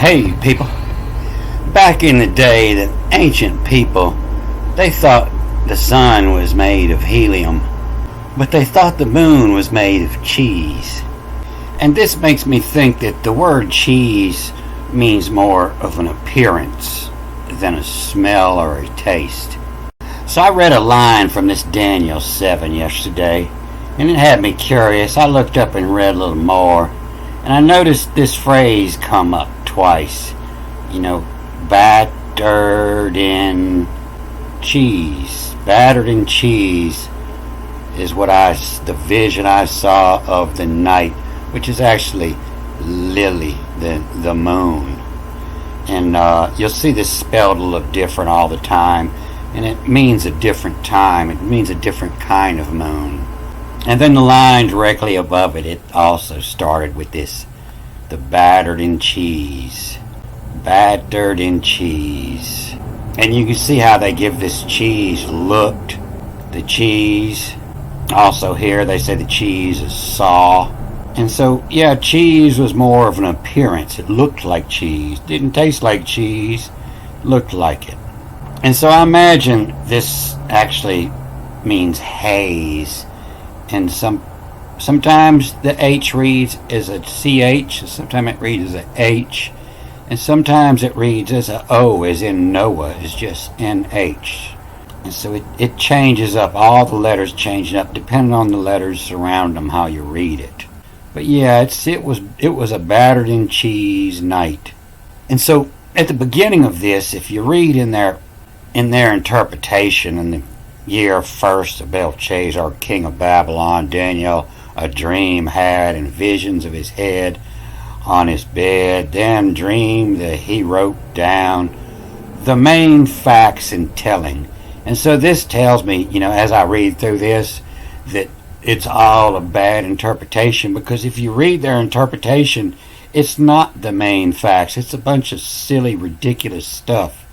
Hey people, back in the day, the ancient people, they thought the sun was made of helium, but they thought the moon was made of cheese. And this makes me think that the word cheese means more of an appearance than a smell or a taste. So I read a line from this Daniel 7 yesterday, and it had me curious. I looked up and read a little more, and I noticed this phrase come up twice. Battered in cheese. Battered in cheese is the vision I saw of the night, which is actually Lily, the moon. And you'll see this spelled a little different all the time, and it means a different time. It means a different kind of moon. And then the line directly above it, it also started with this, the battered in cheese. Battered in cheese. And you can see how they give this cheese looked. The cheese. Also here they say the cheese is saw. And so, yeah, cheese was more of an appearance. It looked like cheese. Didn't taste like cheese. Looked like it. And so I imagine this actually means haze. And sometimes the H reads as a CH. Sometimes it reads as a H. And sometimes it reads as a O, as in Noah, is just NH. And so it changes up. All the letters change up depending on the letters surround them, how you read it. But yeah, it was a battered in cheese night. And so at the beginning of this, if you read in their interpretation in the year first of Belshazzar, king of Babylon, Daniel a dream had, and visions of his head on his bed, then dream that he wrote down the main facts in telling. And so this tells me, as I read through this, that it's all a bad interpretation, because if you read their interpretation, it's not the main facts. It's a bunch of silly, ridiculous stuff,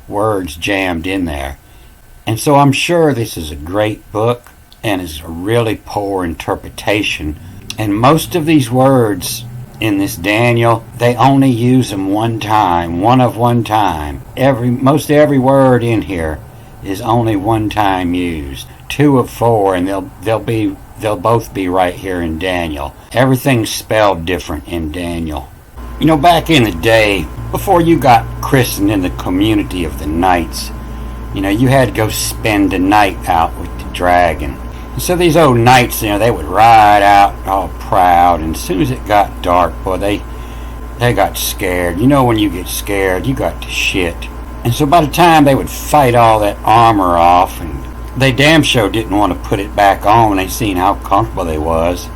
words jammed in there. And so I'm sure this is a great book, and it's a really poor interpretation. And most of these words in this Daniel, they only use them one time, one time. Most every word in here is only one time used. 2 of 4, and they'll both be right here in Daniel. Everything's spelled different in Daniel. Back in the day, before you got christened in the community of the knights, you had to go spend the night out with the dragon. And so these old knights, they would ride out all proud, and as soon as it got dark, boy, they got scared. When you get scared, you got to shit. And so by the time they would fight all that armor off, and they damn sure didn't want to put it back on when they seen how comfortable they was,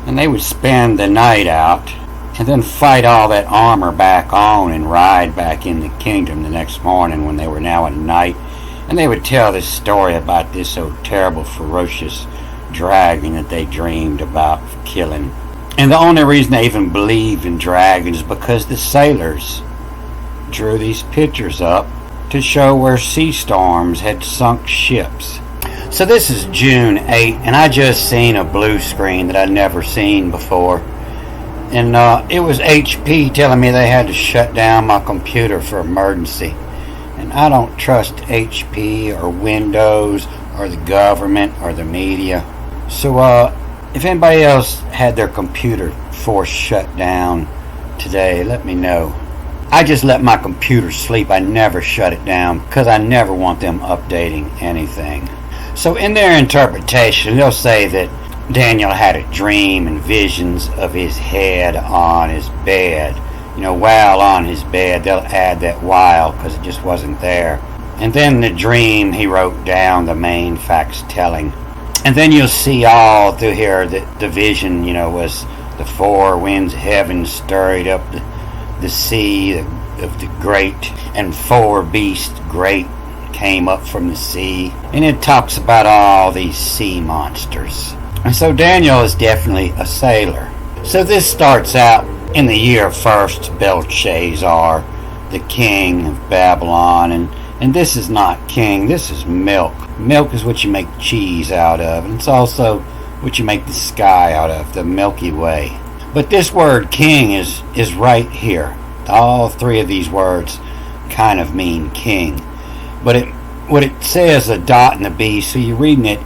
and they would spend the night out, and then fight all that armor back on and ride back in the kingdom the next morning when they were now a knight. And they would tell this story about this so terrible, ferocious dragon that they dreamed about killing. And the only reason they even believed in dragons is because the sailors drew these pictures up to show where sea storms had sunk ships. So this is June 8, and I just seen a blue screen that I'd never seen before. And it was HP telling me they had to shut down my computer for emergency. And I don't trust HP or Windows or the government or the media. So if anybody else had their computer forced shut down today, let me know. I just let my computer sleep. I never shut it down because I never want them updating anything. So in their interpretation, they'll say that Daniel had a dream and visions of his head on his bed. While on his bed, they'll add that while because it just wasn't there. And then the dream, he wrote down the main facts telling. And then you'll see all through here that the vision, was the 4 winds of heaven stirred up the sea of the great, and 4 beasts great came up from the sea. And it talks about all these sea monsters. And so Daniel is definitely a sailor. So this starts out in the year first Belshazzar, the king of Babylon, and this is not king, this is milk. Milk is what you make cheese out of, and it's also what you make the sky out of, the Milky Way. But this word king is right here. All three of these words kind of mean king. But what it says, a dot and a B, so you're reading it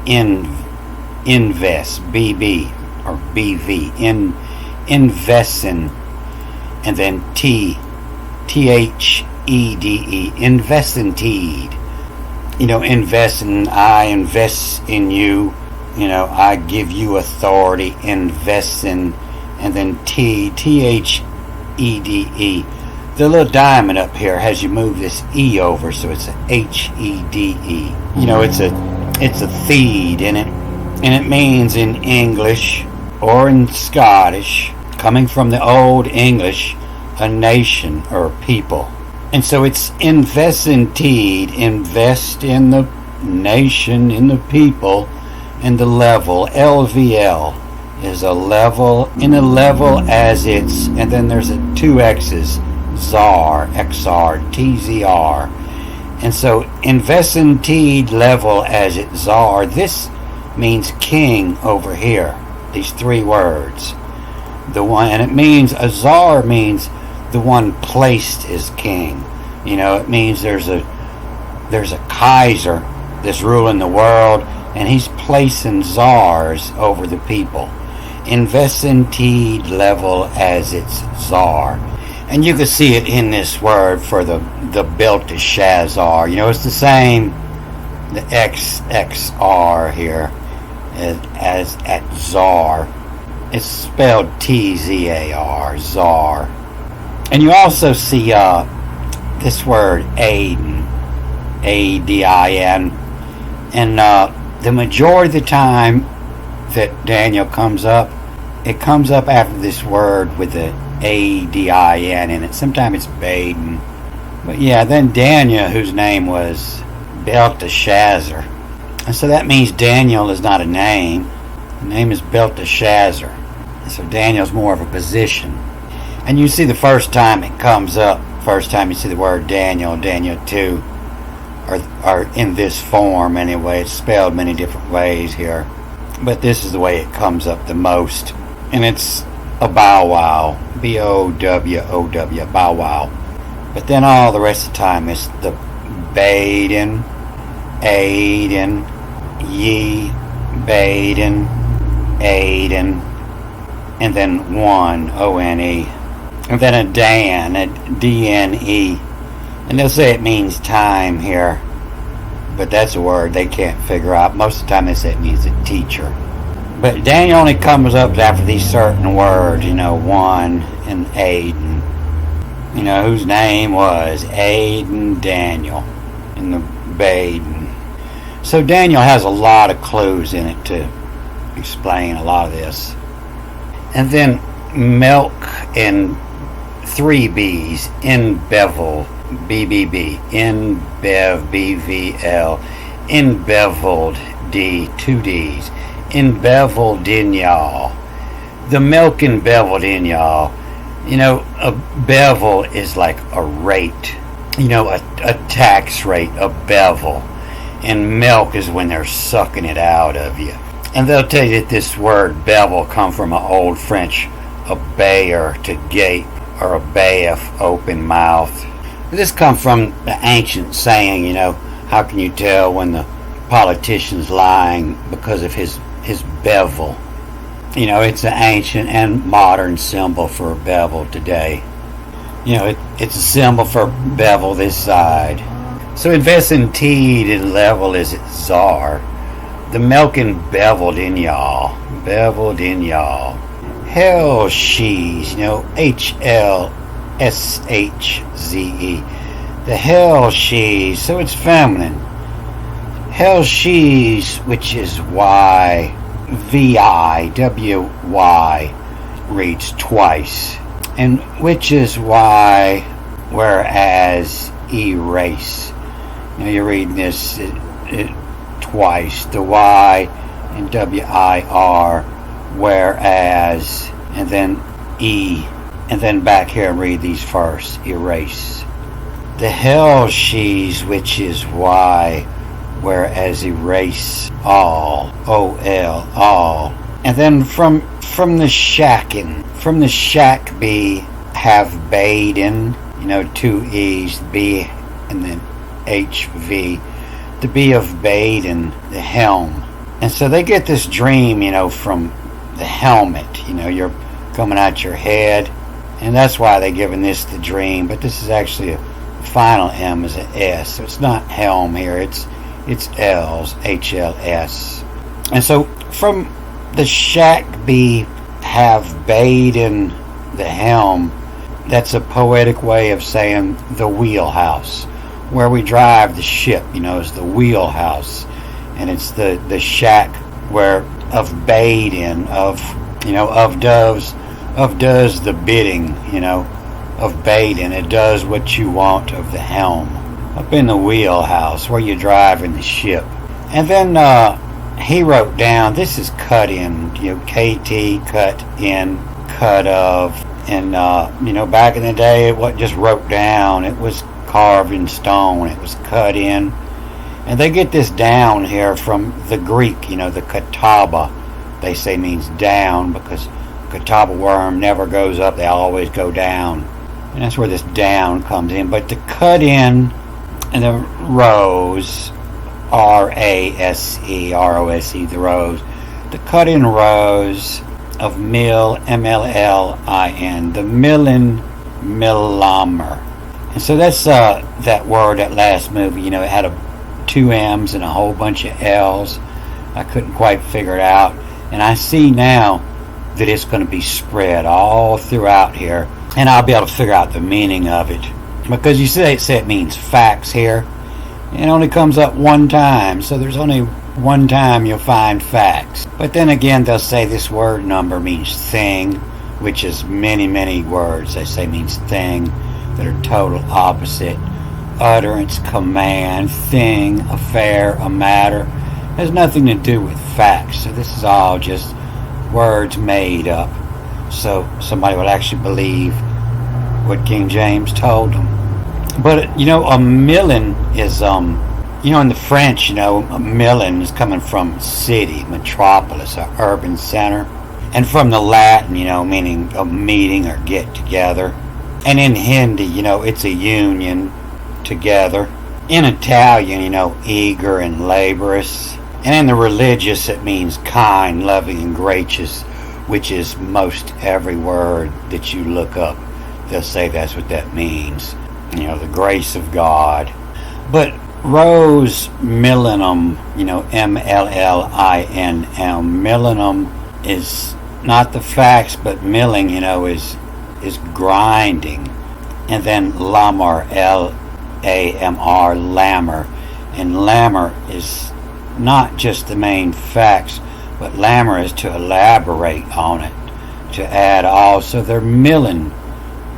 invest, BB or BV, investing, and then THEDE, invested. Investing, I invest in you, I give you authority, investing, and then THEDE. The little diamond up here has you move this E over, so it's a HEDE. It's a theed in it, and it means in English or in Scottish, coming from the Old English, a nation or people. And so it's invest in invest in the nation, in the people, and the level. LVL is a level, in a level as it's, and then there's two X's, ZAR, XR, TZR. And so invest in level as it ZAR. This means king over here. These three words. The one, and it means, a ZAR means the one placed as king. It means there's a Kaiser that's ruling the world, and he's placing czars over the people. Invest in level as its czar. And you can see it in this word for the Belteshazzar. It's the same, the XXR here as at czar. It's spelled TZAR, czar. And you also see this word Adin, ADIN, and the majority of the time that Daniel comes up, it comes up after this word with the ADIN in it. Sometimes it's Baden, but yeah, then Daniel, whose name was Belteshazzar, and so that means Daniel is not a name. The name is Belteshazzar, and so Daniel's more of a position. And you see the first time it comes up, first time you see the word Daniel 2, or in this form anyway. It's spelled many different ways here, but this is the way it comes up the most. And it's a bow wow, BOWOW, bow wow. But then all the rest of the time it's the Baden, Aiden, Ye, Baden, Aiden, and then one, ONE. And then a Dan, a DNE. And they'll say it means time here, but that's a word they can't figure out. Most of the time they say it means a teacher. But Daniel only comes up after these certain words, one and Aiden, whose name was Aiden Daniel in the Baden. So Daniel has a lot of clues in it to explain a lot of this. And then milk and 3 B's, embevel, BBB, embev, BVL, embeveled, D, 2 D's, embeveled in y'all. The milk embeveled in y'all. A bevel is like a rate, a tax rate, a bevel. And milk is when they're sucking it out of you. And they'll tell you that this word bevel comes from an old French, a bayer, to gape, or a bath, open mouth. This comes from the ancient saying, how can you tell when the politician's lying? Because of his bevel. It's an ancient and modern symbol for bevel today. It's a symbol for bevel this side. So invest in and level is its czar. The milk and beveled in y'all. Beveled in y'all. Hell she's, HLSHZE. The hell she's, so it's feminine. Hell she's, which is Y, VIWY, reads twice. And which is Y, whereas erase. You're reading this twice. The Y and WIR, whereas, and then E, and then back here and read these first. Erase. The hell she's, which is Y, whereas erase all. OL, all. And then from the shacking, from the shack B, have Baden, two E's, B and then HV, the B of Baden, the helm. And so they get this dream, from the helmet, you're coming out your head. And that's why they're giving this the dream. But this is actually a final M is an S. So it's not helm here. It's L's, HLS. And so from the shack B have Baden, the helm, that's a poetic way of saying the wheelhouse. Where we drive the ship, is the wheelhouse. And it's the shack where of Baden, of does the bidding, of Baden. It does what you want of the helm. Up in the wheelhouse where you're driving the ship. And then he wrote down, this is cut in, KT, cut in, cut of. And, back in the day, it wasn't just wrote down, it was carved in stone, it was cut in. And they get this down here from the Greek, the kataba, they say means down, because kataba worm never goes up, they always go down. And that's where this down comes in. But the cut in and the rose, R-A-S-E, the rose, the cut in rose of mill, M-L-L-I-N, the millin, millamer. And so that's that word, that last movie, it had two M's and a whole bunch of L's. I couldn't quite figure it out. And I see now that it's going to be spread all throughout here. And I'll be able to figure out the meaning of it. Because you say it means facts here. It only comes up one time. So there's only one time you'll find facts. But then again, they'll say this word number means thing, which is many, many words they say means thing that are total opposite. Utterance, command, thing, affair, a matter. Has nothing to do with facts. So this is all just words made up. So somebody would actually believe what King James told them. But, a millin is, in the French, a millin is coming from city, metropolis, an urban center. And from the Latin, meaning a meeting or get together. And in Hindi, it's a union, together. In Italian, eager and laborious. And in the religious, it means kind, loving, and gracious, which is most every word that you look up. They'll say that's what that means. The grace of God. But rose millennium, M-L-L-I-N-M, millennium is not the facts, but milling, is grinding. And then lamar, L-A-M-R, lammer. And lammer is not just the main facts, but lammer is to elaborate on it, to add also. They're milling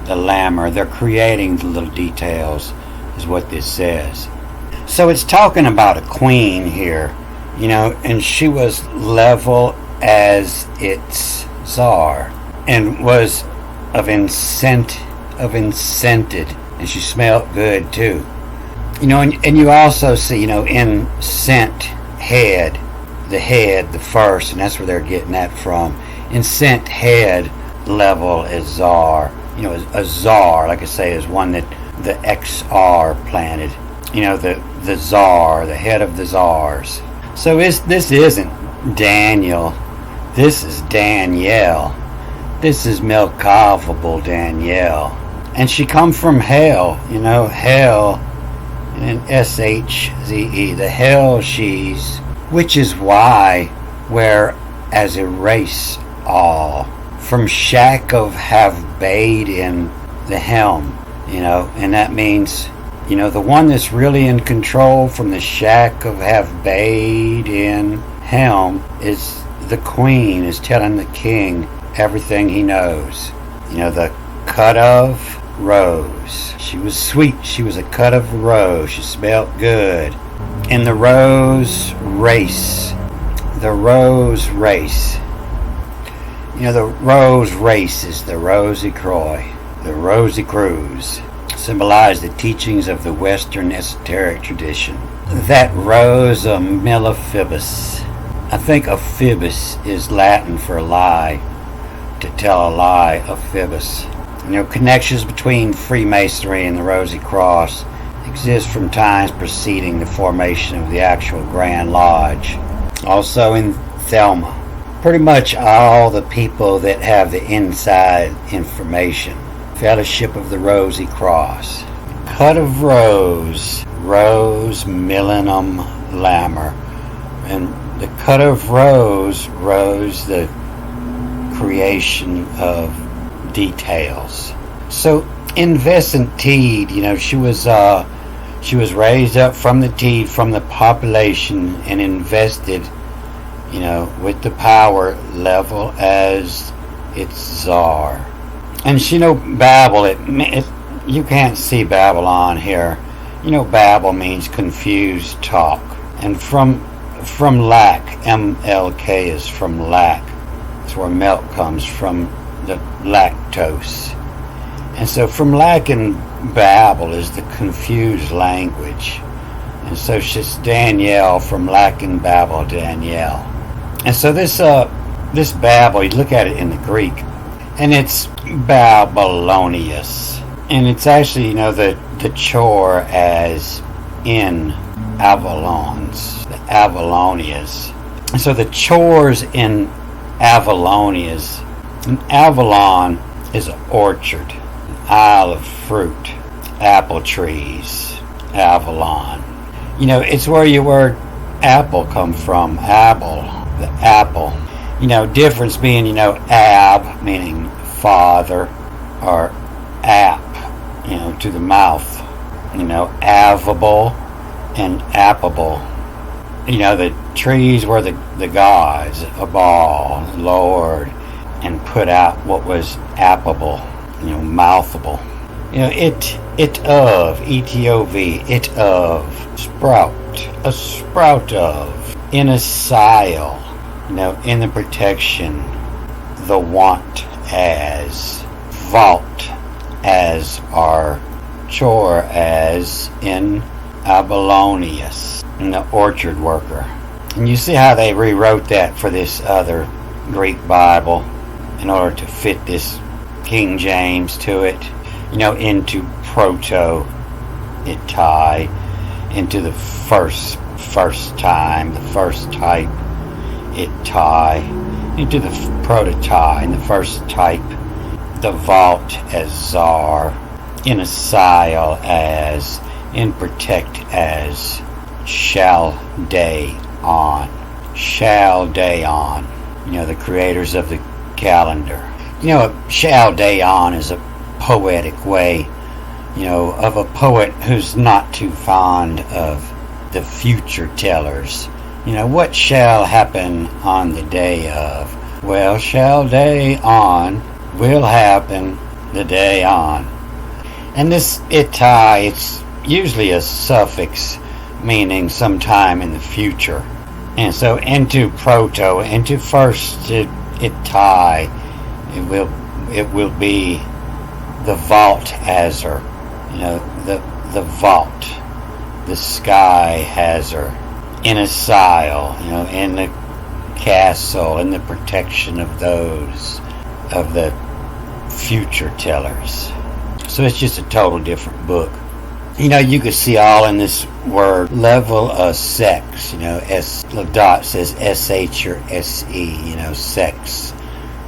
the lammer, they're creating the little details, is what this says. So it's talking about a queen here, and she was level as its czar, and was of scented, and she smelled good too. And you also see, in scent, head, the first, and that's where they're getting that from. In scent, head, level as czar. A czar, like I say, is one that the XR planted. The czar, the head of the czars. So this isn't Daniel. This is Danielle. This is Melkavable Danielle. And she come from hell, hell, and S-H-Z-E, the hell she's, which is why, where as erase all, from shack of have bade in the helm, and that means, the one that's really in control from the shack of have bade in helm is the queen, is telling the king everything he knows. The cut of rose. She was sweet. She was a cut of rose. She smelled good. In the rose race. The rose race. The rose race is the Rosy Croy. The Rosy Cruise. Symbolize the teachings of the Western esoteric tradition. That rose of millefibus. I think ephibus is Latin for lie. To tell a lie, ephibus. Connections between Freemasonry and the Rosy Cross exist from times preceding the formation of the actual Grand Lodge. Also in Thelma, pretty much all the people that have the inside information. Fellowship of the Rosy Cross. Cut of Rose, Rose Millennium Lammer. And the cut of Rose, the creation of details. So in Vincent Teed, she was raised up from the Teed, from the population, and invested, with the power level as its czar. And Babel, you can't see Babylon here. Babel means confused talk. And from lack, MLK is from lack. That's where milk comes from, the lactose. And so from lack and Babel is the confused language. And so she's Danielle, from lack and Babel, Danielle. And so this Babel, you look at it in the Greek, and it's Babylonius. And it's actually, the chore as in Avalons, the Avalonias. And so the chores in Avalonias, and Avalon is an orchard, Isle of fruit, apple trees, Avalon. It's where your word apple come from, Abel, the apple. Difference being, ab, meaning father, or ap, to the mouth. Affable and appable. The trees were the gods, Abal, Lord, and put out what was appable, mouthable. It of, E-T-O-V, it of, sprout, a sprout of, in a sile, in the protection, the want as, vault as, our chore as, in Apollonius, in the orchard worker. And you see how they rewrote that for this other Greek Bible in order to fit this King James to it, into proto-Ittai, into the first time, the first type, Ittai, into the prototype, in the first type, the vault as czar, in a sile as, in protect as, Chaldeon, the creators of the calendar. Chaldeon is a poetic way, of a poet who's not too fond of the future tellers. What shall happen on the day of? Well, Chaldeon will happen the day on. And this Ittai, it's usually a suffix meaning sometime in the future. And so into proto, into first Ittai, it will be the vault Hazar, the vault, the sky Hazar, in a sile, in the castle, in the protection of those, of the future tellers. So it's just a total different book. You can see all in this word, level of sex, the dot says S-H or S-E, sex,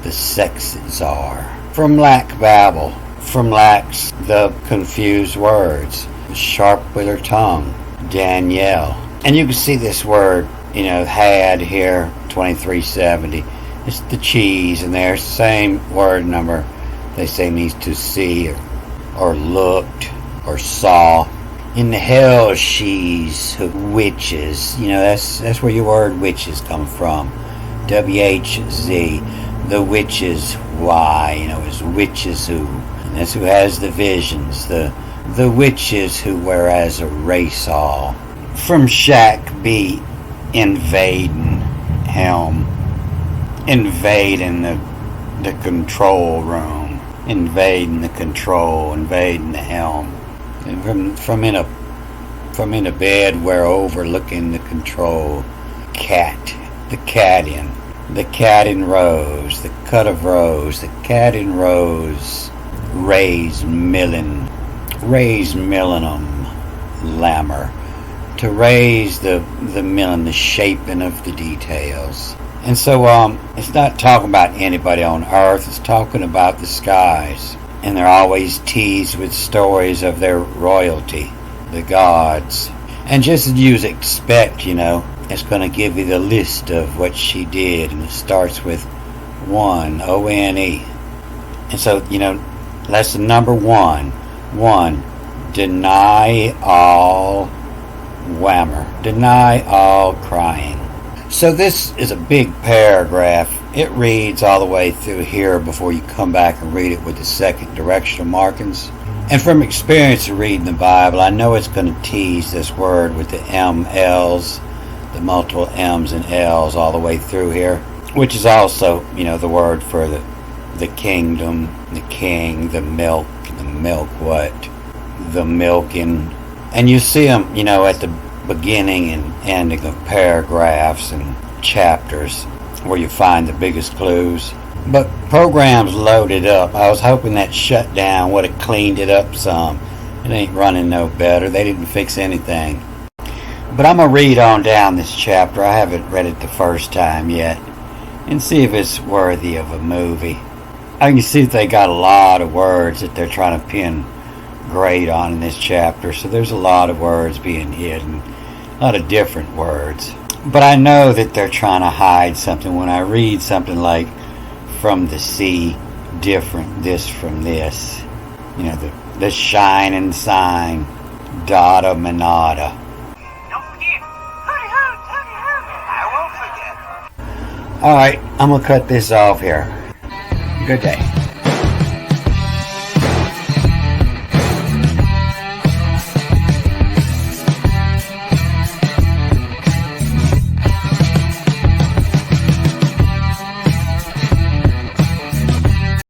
the sexes are. From lack Babel, from lacks the confused words, sharp with her tongue, Danielle. And you can see this word, had here, 2370. It's the cheese in there, same word number. They say means to see or looked or saw. In the hell she's witches, that's where your word witches come from. W-H-Z, the witches, why, is witches who, and that's who has the visions, the witches who whereas a race all. From shack be invading, helm, invading the control room, invading the control, invading the helm. And from in a bed where overlooking the control, cat, the cat in rose, the cut of rose, the cat in rose, raised millenum lammer, to raise the millen, the shaping of the details. And so it's not talking about anybody on earth, it's talking about the skies. And they're always teased with stories of their royalty, the gods. And just as you'd expect, it's going to give you the list of what she did, and it starts with 1, O-N-E. And so, lesson number 1, deny all whammer, deny all crying. So this is a big paragraph. It reads all the way through here before you come back and read it with the second directional markings. And from experience of reading the Bible, I know it's going to tease this word with the M-Ls, the multiple M's and L's all the way through here, which is also, the word for the kingdom, the king, the milk what? The milking. And you see them, at the beginning and ending of paragraphs and chapters where you find the biggest clues. But programs loaded up. I was hoping that shutdown would have cleaned it up some. It ain't running no better. They didn't fix anything. But I'm going to read on down this chapter. I haven't read it the first time yet. And see if it's worthy of a movie. I can see that they got a lot of words that they're trying to pin grade on in this chapter. So there's a lot of words being hidden. A lot of different words. But I know that they're trying to hide something when I read something like from the sea, different, this from this. The shining sign, data manada. Don't forget, hooty hoot, I won't forget. Alright, I'm going to cut this off here. Good day.